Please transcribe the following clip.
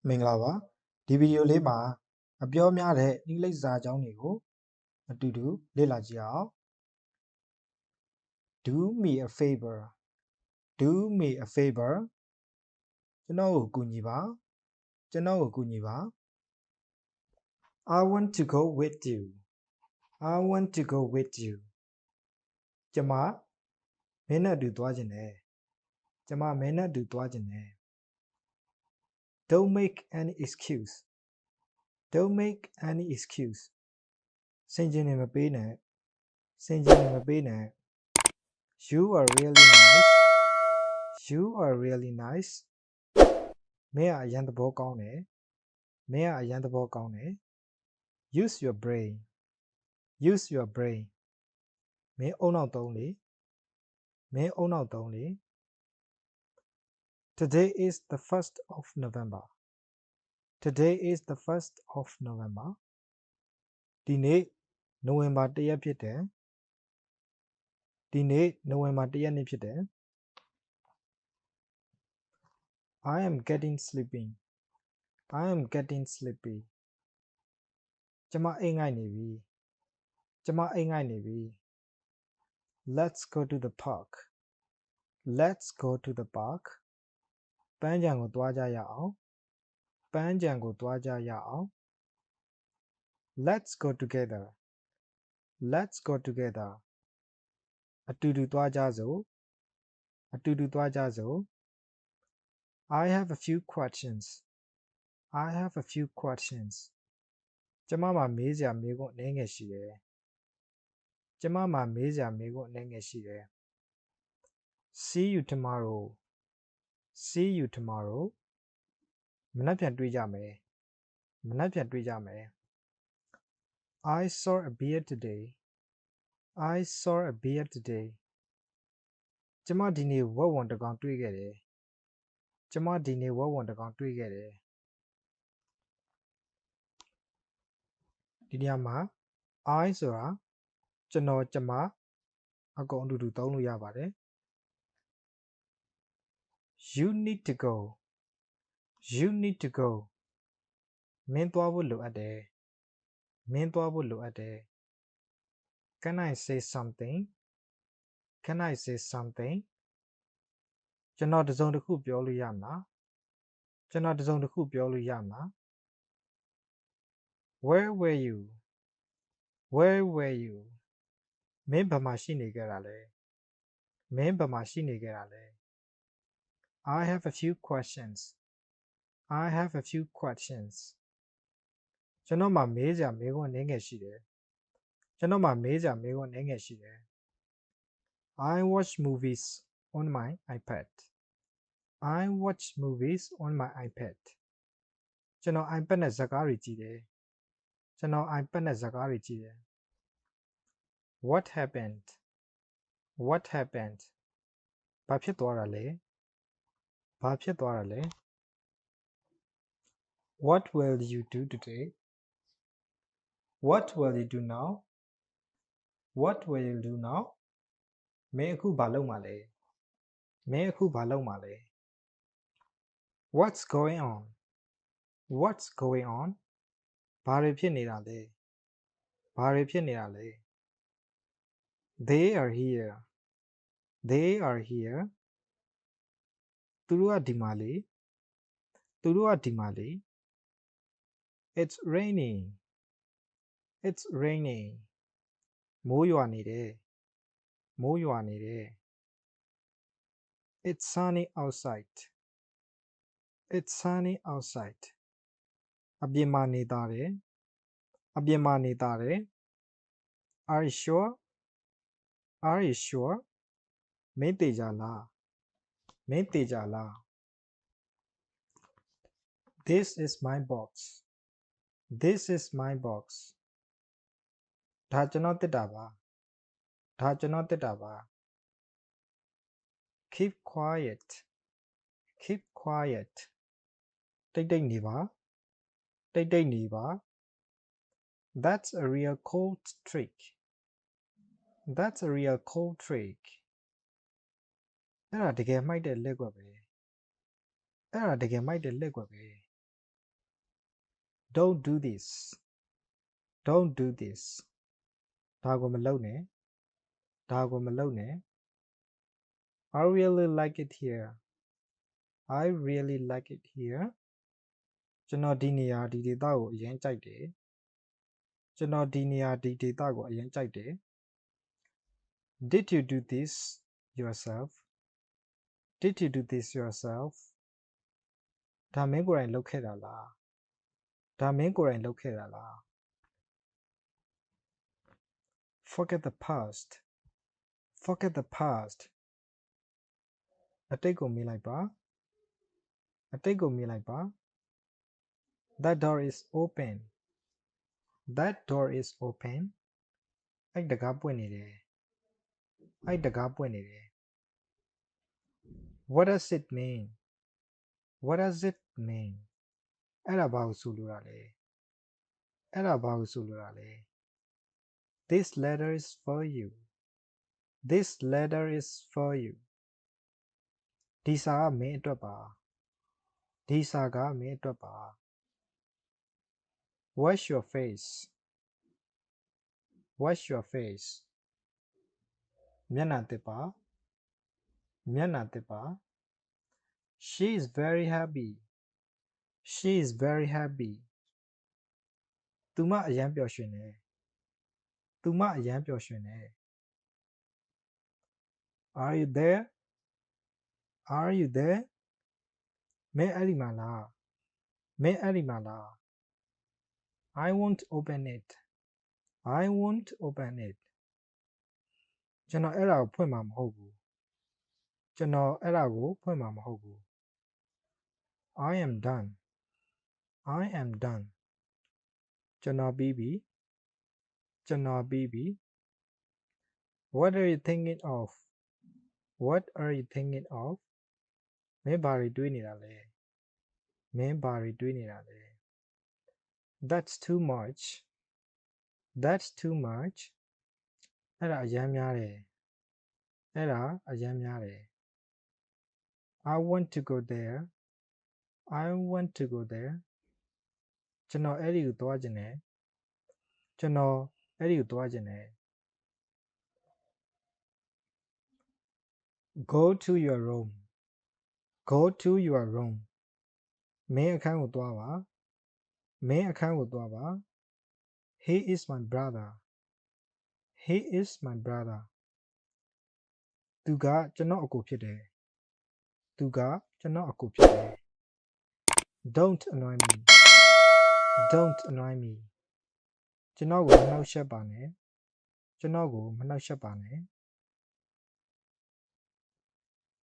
မင်္ဂလာပါဒီဗီဒီယိုလေးမှာအပြောများတဲ့အင်္ဂလိပ်စာအကြောင်းတွေကိုအတူတူလေ့လာကြည့်အောင် Do me a favor Do me a favor ကျွန်တော်ကိုကူညီပါကျွန်တော်ကိုကူညီပါ I want to go with you I want to go with you ကျွန်မမင်းနဲ့အတူသွားခြင်းတယ်ကျွန်မမင်းနဲ့အတူသွားခြင်းတယ် Don't make any excuse Don't make any excuse စင်ကြင်နေမပေးနဲ့စင်ကြင်နေမပေးနဲ့ You are really nice You are really nice မင်းကအရန်သဘောကောင်းတယ်မင်းကအရန်သဘောကောင်းတယ် Use your brain Use your brain မင်းအုံနောက်သုံးလေမင်းအုံနောက်သုံးလေ Today is the 1st of November Today is the 1st of November ဒီနေ့နိုဝင်ဘာ1ရက်ဖြစ်တယ်ဒီနေ့နိုဝင်ဘာ1ရက်နေ့ဖြစ်တယ် I am getting sleepy I am getting sleepy ကျွန်မအိပ်ငိုက်နေပြီကျွန်မအိပ်ငိုက်နေပြီ Let's go to the park Let's go to the park ပန်းခြံကိုသွားကြရအောင်ပန်းခြံကိုသွားကြရအောင် Let's go together Let's go together အတူတူသွားကြစို့အတူတူသွားကြစို့ I have a few questions I have a few questions ကျွန်မမှာမေးစရာမေးခွန်းအနည်းငယ်ရှိတယ်ကျွန်မမှာမေးစရာမေးခွန်းအနည်းငယ်ရှိတယ် See you tomorrow See you tomorrow မနက်ဖြန်တွေ့ကြမယ်မနက်ဖြန်တွေ့ကြမယ် I saw a bear today I saw a bear today ကျွန်မဒီနေ့ဝက်ဝံတစ်ကောင်တွေ့ခဲ့တယ်ကျွန်မဒီနေ့ဝက်ဝံတစ်ကောင်တွေ့ခဲ့တယ်ဒီနေရာမှာ I ဆိုတာကျွန်တော်ကျမအကုန်အတူတူသုံးလို့ရပါတယ် You need to go You need to go မင်းသွားဖို့လိုအပ်တယ်မင်းသွားဖို့လိုအပ်တယ် Can I say something Can I say something ကျွန်တော်တစ်စုံတစ်ခုပြောလို့ရမလားကျွန်တော်တစ်စုံတစ်ခုပြောလို့ရမလား Where were you Where were you မင်းဘာမှရှိနေခဲ့တာလဲမင်းဘာမှရှိနေခဲ့တာလဲ I have a few questions I have a few questions ကျွန်တော်မှာမေးစရာမေးခွန်းအနည်းငယ်ရှိတယ်ကျွန်တော်မှာမေးစရာမေးခွန်းအနည်းငယ်ရှိတယ် I watch movies on my iPad I watch movies on my iPad ကျွန်တော် iPad နဲ့ဇာတ်ကားတွေကြည့်တယ်ကျွန်တော် iPad နဲ့ဇာတ်ကားတွေကြည့်တယ် What happened What happened ဘာဖြစ်သွားတာလဲဘာဖြစ်သွားတာလဲ What will you do today What will you do now What will you do now မင်းအခုဘာလုပ်မှာလဲမင်းအခုဘာလုပ်မှာလဲ What's going on What's going on ဘာတွေဖြစ်နေတာလဲဘာတွေဖြစ်နေတာလဲ They are here They are here သူတို့ကဒီမှာလေသူတို့ကဒီမှာလေ It's raining It's raining မိုးရွာနေတယ်မိုးရွာနေတယ် It's sunny outside It's sunny outside အပြင်မှာနေသားတယ်အပြင်မှာနေသားတယ် Are you sure Are you sure မင်းသေချာလားမင်းသေချာလား This is my box This is my box ဒါကျွန်တော်တက်တာပါဒါကျွန်တော်တက်တာပါ Keep quiet Keep quiet တိတ်တိတ်နေပါတိတ်တိတ်နေပါ That's a real cold trick That's a real cold trick အဲ့ဒါတကယ်မိုက်တဲ့လက်ကွက်ပဲအဲ့ဒါတကယ်မိုက်တဲ့လက်ကွက်ပဲ Don't do this. Don't do this. ဒါကိုမလုပ်နဲ့ဒါကိုမလုပ်နဲ့ I really like it here. I really like it here. ကျွန်တော်ဒီနေရာဒီဒေသကိုအရင်ကြိုက်တယ်ကျွန်တော်ဒီနေရာဒီဒေသကိုအရင်ကြိုက်တယ် Did you do this yourself? Did you do this yourself? ဒါမင်းကိုယ်တိုင်လုပ်ခဲ့တာလားဒါမင်းကိုယ်တိုင်လုပ်ခဲ့တာလား Forget the past. Forget the past. အတိတ်ကိုမေ့လိုက်ပါအတိတ်ကိုမေ့လိုက်ပါ That door is open. That door is open. အဲ့တကားပွင့်နေတယ်အဲ့တကားပွင့်နေတယ် What does it mean? What does it mean? အဲ့ဒါဘာကိုဆိုလိုတာလဲအဲ့ဒါဘာကိုဆိုလိုတာလဲ This letter is for you. This letter is for you. ဒီစာကမင်းအတွက်ပါဒီစာကမင်းအတွက်ပါ Wash your face. Wash your face. မျက်နှာသစ်ပါမျက်နှာသစ်ပါ She is very happy. She is very happy. သူမအရန်ပျော်ရွှင်တယ်သူမအရန်ပျော်ရွှင်တယ် Are you there? Are you there? မင်းအဲ့ဒီမှာလားမင်းအဲ့ဒီမှာလား I won't open it. I won't open it. ကျွန်တော်အဲ့ဒါကိုဖွင့်မှာမဟုတ်ဘူးကျွန်တော်အဲ့ဒါကိုဖွင့်မှာမဟုတ်ဘူး I am done. I am done. ကျွန်တော်ပြီးပြီကျွန်တော်ပြီးပြီ What are you thinking of? What are you thinking of? မင်းဘာတွေတွေးနေတာလဲမင်းဘာတွေတွေးနေတာလဲ That's too much. That's too much. အဲ့ဒါအရမ်းများတယ်အဲ့ဒါအရမ်းများတယ် I want to go there. I want to go there. ကျွန်တော်အဲ့ဒီကိုသွားခြင်းတယ်ကျွန်တော်အဲ့ဒီကိုသွားခြင်းတယ် Go to your room. Go to your room. မင်းအခန်းကိုသွားပါမင်းအခန်းကိုသွားပါ He is my brother. He is my brother. သူကကျွန်တော်အကိုဖြစ်တယ်သူကကျွန်တော်အကိုဖြစ်တယ် Don't annoy me. Don't annoy me. ကျွန်တော်ကိုမနှောက်ယှက်ပါနဲ့ကျွန်တော်ကိုမနှောက်ယှက်ပါနဲ့